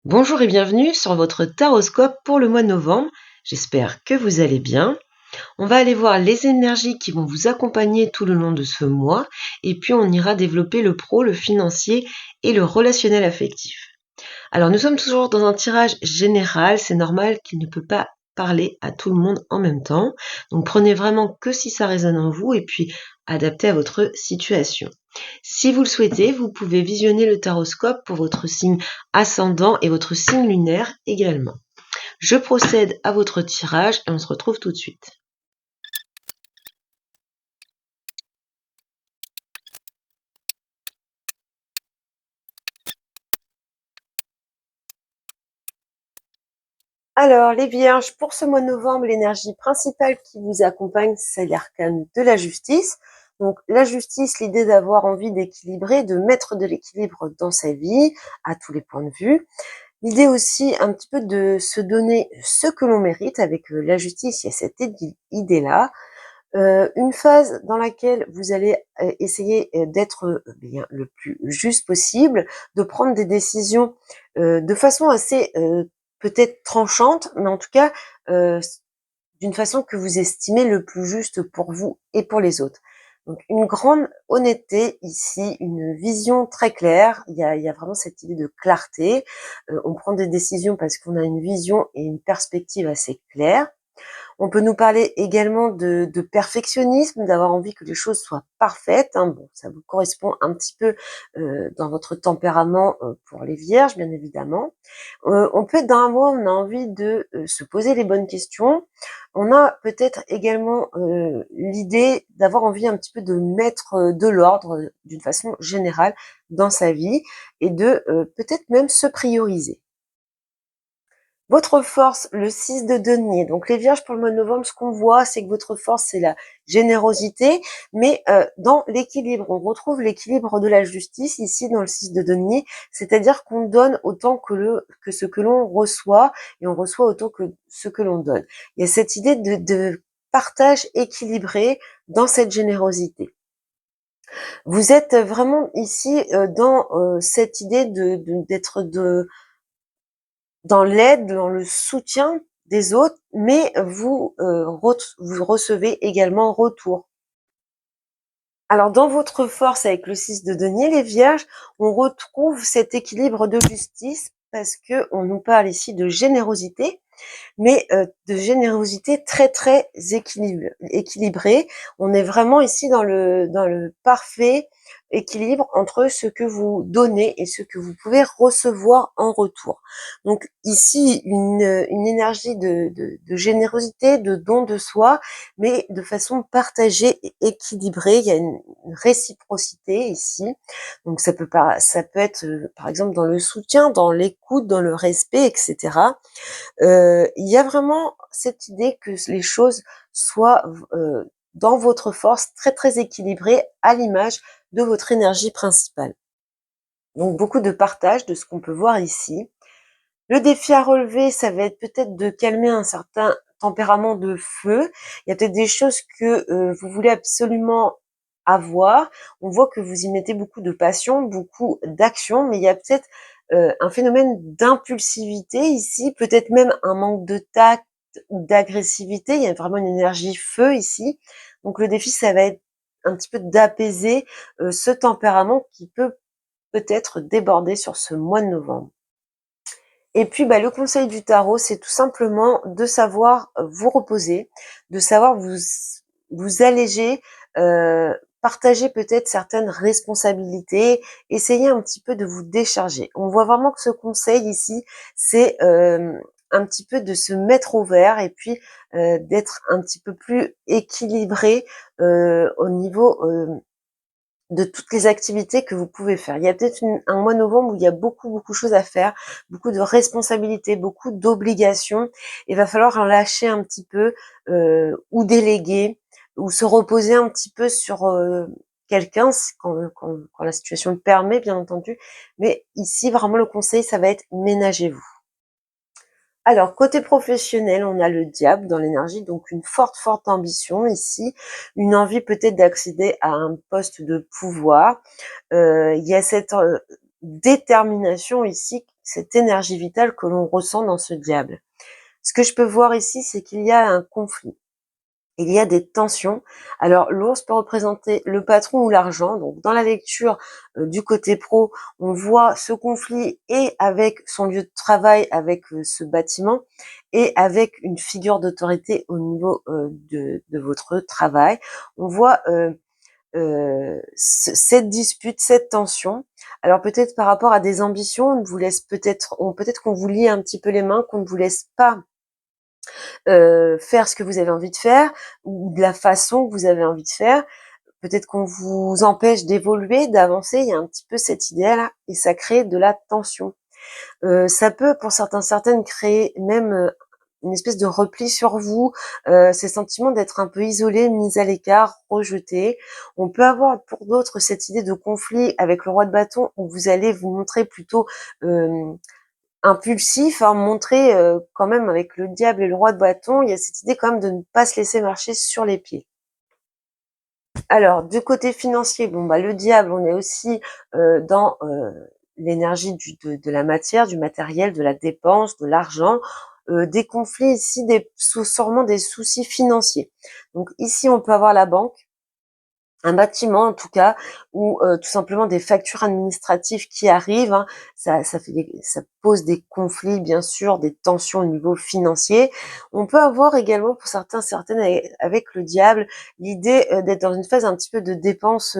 Bonjour et bienvenue sur votre taroscope pour le mois de novembre. J'espère que vous allez bien. On va aller voir les énergies qui vont vous accompagner tout le long de ce mois et puis on ira développer le pro, le financier et le relationnel affectif. Alors nous sommes toujours dans un tirage général, c'est normal qu'il ne peut pas parler à tout le monde en même temps. Donc prenez vraiment que si ça résonne en vous et puis adaptez à votre situation. Si vous le souhaitez, vous pouvez visionner le taroscope pour votre signe ascendant et votre signe lunaire également. Je procède à votre tirage et on se retrouve tout de suite. Alors, les vierges, pour ce mois de novembre, l'énergie principale qui vous accompagne, c'est l'arcane de la justice. Donc, la justice, l'idée d'avoir envie d'équilibrer, de mettre de l'équilibre dans sa vie, à tous les points de vue. L'idée aussi, un petit peu de se donner ce que l'on mérite. Avec la justice, il y a cette idée-là. Une phase dans laquelle vous allez essayer d'être bien le plus juste possible, de prendre des décisions de façon assez peut-être tranchante, mais en tout cas d'une façon que vous estimez le plus juste pour vous et pour les autres. Donc une grande honnêteté ici, une vision très claire, il y a vraiment cette idée de clarté. On prend des décisions parce qu'on a une vision et une perspective assez claire. On peut nous parler également de perfectionnisme, d'avoir envie que les choses soient parfaites. Hein. Bon, ça vous correspond un petit peu dans votre tempérament pour les vierges, bien évidemment. On peut être dans un mois où on a envie de se poser les bonnes questions. On a peut-être également l'idée d'avoir envie un petit peu de mettre de l'ordre d'une façon générale dans sa vie et de peut-être même se prioriser. Votre force, le 6 de denier. Donc les vierges pour le mois de novembre, ce qu'on voit, c'est que votre force, c'est la générosité, mais dans l'équilibre. On retrouve l'équilibre de la justice ici dans le 6 de denier, c'est-à-dire qu'on donne autant que ce que l'on reçoit, et on reçoit autant que ce que l'on donne. Il y a cette idée de partage équilibré dans cette générosité. Vous êtes vraiment ici dans cette idée d'être dans l'aide, dans le soutien des autres, mais vous recevez également en retour. Alors, dans votre force avec le 6 de denier, les vierges, on retrouve cet équilibre de justice parce que on nous parle ici de générosité, mais de générosité très très équilibrée. On est vraiment ici dans le parfait équilibre entre ce que vous donnez et ce que vous pouvez recevoir en retour. Donc ici, une énergie de générosité, de don de soi, mais de façon partagée et équilibrée. Il y a une réciprocité ici. Donc ça peut être par exemple dans le soutien, dans l'écoute, dans le respect, etc. Il y a vraiment cette idée que les choses soient dans votre force, très très équilibrées à l'image de votre énergie principale. Donc beaucoup de partage de ce qu'on peut voir ici. Le défi à relever, ça va être peut-être de calmer un certain tempérament de feu. Il y a peut-être des choses que vous voulez absolument avoir. On voit que vous y mettez beaucoup de passion, beaucoup d'action, mais il y a peut-être un phénomène d'impulsivité ici, peut-être même un manque de tact ou d'agressivité. Il y a vraiment une énergie feu ici. Donc le défi, ça va être un petit peu d'apaiser ce tempérament qui peut peut-être déborder sur ce mois de novembre. Et puis, le conseil du tarot, c'est tout simplement de savoir vous reposer, de savoir vous alléger, partager peut-être certaines responsabilités, essayer un petit peu de vous décharger. On voit vraiment que ce conseil ici, c'est un petit peu de se mettre au vert et puis d'être un petit peu plus équilibré au niveau de toutes les activités que vous pouvez faire. Il y a peut-être un mois de novembre où il y a beaucoup de choses à faire, beaucoup de responsabilités, beaucoup d'obligations. Il va falloir en lâcher un petit peu ou déléguer ou se reposer un petit peu sur quelqu'un quand la situation le permet, bien entendu. Mais ici, vraiment, le conseil, ça va être ménagez-vous. Alors, côté professionnel, on a le diable dans l'énergie, donc une forte ambition ici, une envie peut-être d'accéder à un poste de pouvoir. Il y a cette détermination ici, cette énergie vitale que l'on ressent dans ce diable. Ce que je peux voir ici, c'est qu'il y a un conflit. Il y a des tensions. Alors, l'ours peut représenter le patron ou l'argent. Donc, dans la lecture du côté pro, on voit ce conflit et avec son lieu de travail, avec ce bâtiment, et avec une figure d'autorité au niveau de votre travail. On voit cette dispute, cette tension. Alors peut-être par rapport à des ambitions, on vous laisse peut-être qu'on vous lie un petit peu les mains, qu'on ne vous laisse pas faire ce que vous avez envie de faire ou de la façon que vous avez envie de faire. Peut-être qu'on vous empêche d'évoluer, d'avancer. Il y a un petit peu cette idée-là et ça crée de la tension. Ça peut, pour certaines, créer même une espèce de repli sur vous, ces sentiments d'être un peu isolé, mis à l'écart, rejeté. On peut avoir pour d'autres cette idée de conflit avec le roi de bâton où vous allez vous montrer plutôt impulsif, hein, montrer quand même avec le diable et le roi de bâton, il y a cette idée quand même de ne pas se laisser marcher sur les pieds. Alors, du côté financier, bon bah le diable, on est aussi dans l'énergie de la matière, du matériel, de la dépense, de l'argent, des conflits ici, sûrement des soucis financiers. Donc ici, on peut avoir la banque, un bâtiment en tout cas, ou tout simplement des factures administratives qui arrivent, hein. Ça pose des conflits, bien sûr, des tensions au niveau financier. On peut avoir également, pour certaines, avec le diable, l'idée d'être dans une phase un petit peu de dépenses,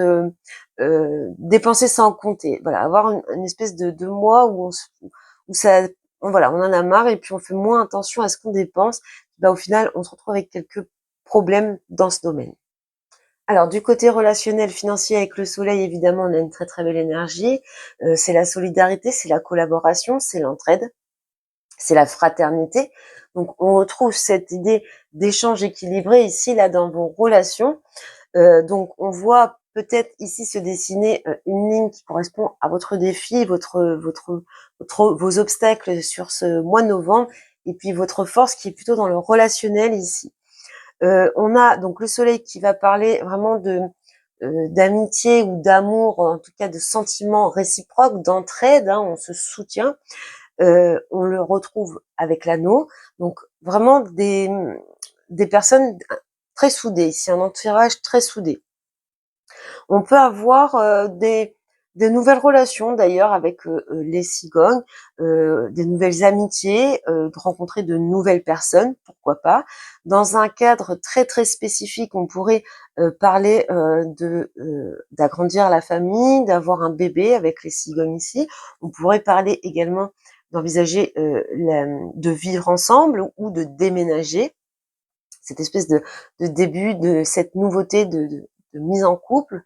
dépenser sans compter. Voilà, avoir une espèce de mois où ça, voilà, on en a marre et puis on fait moins attention à ce qu'on dépense. Bah, au final, on se retrouve avec quelques problèmes dans ce domaine. Alors du côté relationnel, financier avec le soleil, évidemment, on a une très très belle énergie. C'est la solidarité, c'est la collaboration, c'est l'entraide, c'est la fraternité. Donc on retrouve cette idée d'échange équilibré ici, là, dans vos relations. Donc on voit peut-être ici se dessiner une ligne qui correspond à votre défi, vos obstacles sur ce mois de novembre, et puis votre force qui est plutôt dans le relationnel ici. On a donc le soleil qui va parler vraiment d'amitié ou d'amour, en tout cas de sentiments réciproques, d'entraide, hein, on se soutient. On le retrouve avec l'anneau, donc vraiment des personnes très soudées, ici un entourage très soudé. On peut avoir des nouvelles relations d'ailleurs avec les cigognes, des nouvelles amitiés, de rencontrer de nouvelles personnes, pourquoi pas. Dans un cadre très très spécifique, on pourrait parler d'agrandir la famille, d'avoir un bébé avec les cigognes ici. On pourrait parler également d'envisager de vivre ensemble ou de déménager. Cette espèce de début de cette nouveauté de mise en couple.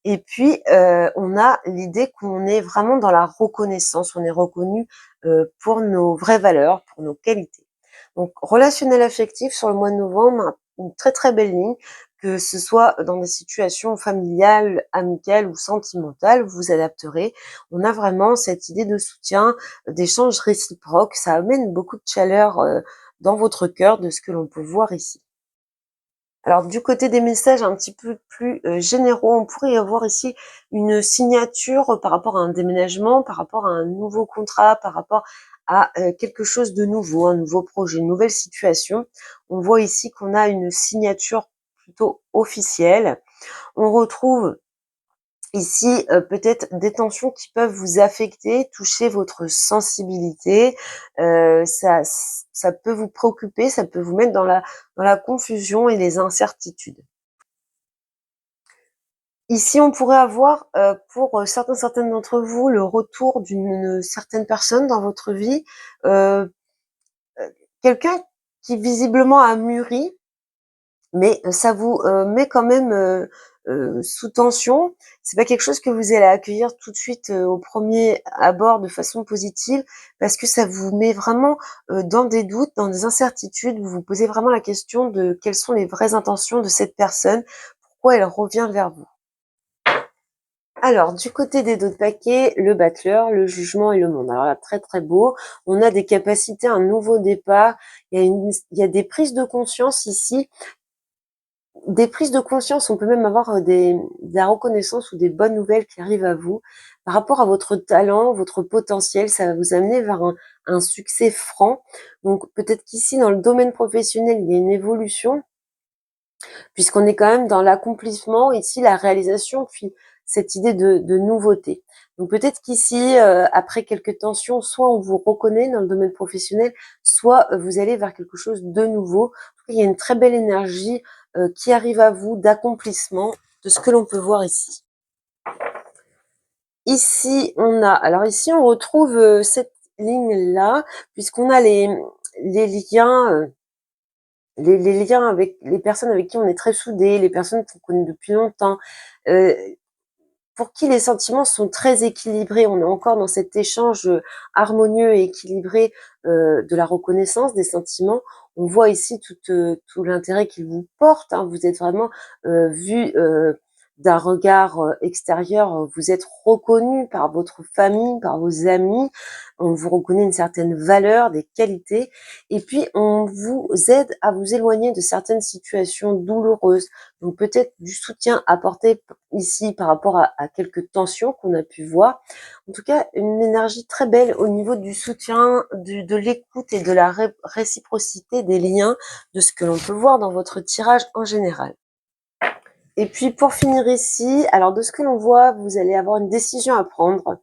Et puis, on a l'idée qu'on est vraiment dans la reconnaissance, on est reconnu pour nos vraies valeurs, pour nos qualités. Donc, relationnel affectif sur le mois de novembre, une très très belle ligne, que ce soit dans des situations familiales, amicales ou sentimentales, vous vous adapterez. On a vraiment cette idée de soutien, d'échange réciproque, ça amène beaucoup de chaleur dans votre cœur de ce que l'on peut voir ici. Alors du côté des messages un petit peu plus généraux, on pourrait y avoir ici une signature par rapport à un déménagement, par rapport à un nouveau contrat, par rapport à quelque chose de nouveau, un nouveau projet, une nouvelle situation. On voit ici qu'on a une signature plutôt officielle. On retrouve ici peut-être des tensions qui peuvent vous affecter, toucher votre sensibilité. Ça peut vous préoccuper, ça peut vous mettre dans la confusion et les incertitudes. Ici, on pourrait avoir pour certaines d'entre vous le retour d'une certaine personne dans votre vie, euh, quelqu'un qui visiblement a mûri, mais ça vous met quand même sous tension. C'est pas quelque chose que vous allez accueillir tout de suite au premier abord de façon positive, parce que ça vous met vraiment dans des doutes, dans des incertitudes. Vous vous posez vraiment la question de quelles sont les vraies intentions de cette personne, pourquoi elle revient vers vous. Alors, du côté des dos de paquet, le battleur, le jugement et le monde. Alors là, très très beau. On a des capacités, un nouveau départ. Il y a des prises de conscience ici des prises de conscience, on peut même avoir de la reconnaissance ou des bonnes nouvelles qui arrivent à vous par rapport à votre talent, votre potentiel. Ça va vous amener vers un succès franc. Donc peut-être qu'ici, dans le domaine professionnel, il y a une évolution, puisqu'on est quand même dans l'accomplissement, ici la réalisation, puis cette idée de nouveauté. Donc peut-être qu'ici, après quelques tensions, soit on vous reconnaît dans le domaine professionnel, soit vous allez vers quelque chose de nouveau. Il y a une très belle énergie qui arrive à vous d'accomplissement de ce que l'on peut voir ici. Ici, alors ici on retrouve cette ligne-là, puisqu'on a les liens les liens avec les personnes avec qui on est très soudés, les personnes qu'on connaît depuis longtemps, euh, pour qui les sentiments sont très équilibrés. On est encore dans cet échange harmonieux et équilibré de la reconnaissance des sentiments. On voit ici tout l'intérêt qu'ils vous portent. Hein. Vous êtes vraiment vu d'un regard extérieur. Vous êtes reconnu par votre famille, par vos amis. On vous reconnaît une certaine valeur, des qualités. Et puis, on vous aide à vous éloigner de certaines situations douloureuses. Donc, peut-être du soutien apporté ici par rapport à quelques tensions qu'on a pu voir. En tout cas, une énergie très belle au niveau du soutien, de l'écoute et de la réciprocité des liens, de ce que l'on peut voir dans votre tirage en général. Et puis pour finir ici, alors de ce que l'on voit, vous allez avoir une décision à prendre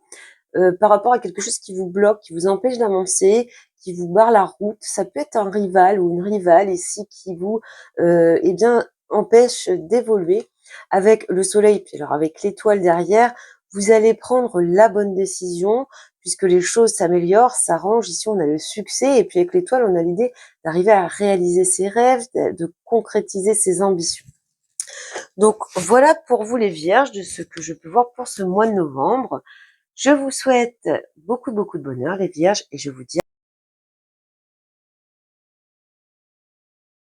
par rapport à quelque chose qui vous bloque, qui vous empêche d'avancer, qui vous barre la route. Ça peut être un rival ou une rivale ici qui vous eh bien empêche d'évoluer. Avec le soleil, puis alors avec l'étoile derrière, vous allez prendre la bonne décision puisque les choses s'améliorent, s'arrangent. Ici, on a le succès et puis avec l'étoile, on a l'idée d'arriver à réaliser ses rêves, de concrétiser ses ambitions. Donc voilà pour vous les vierges de ce que je peux voir pour ce mois de novembre. Je vous souhaite beaucoup de bonheur les vierges et je vous dis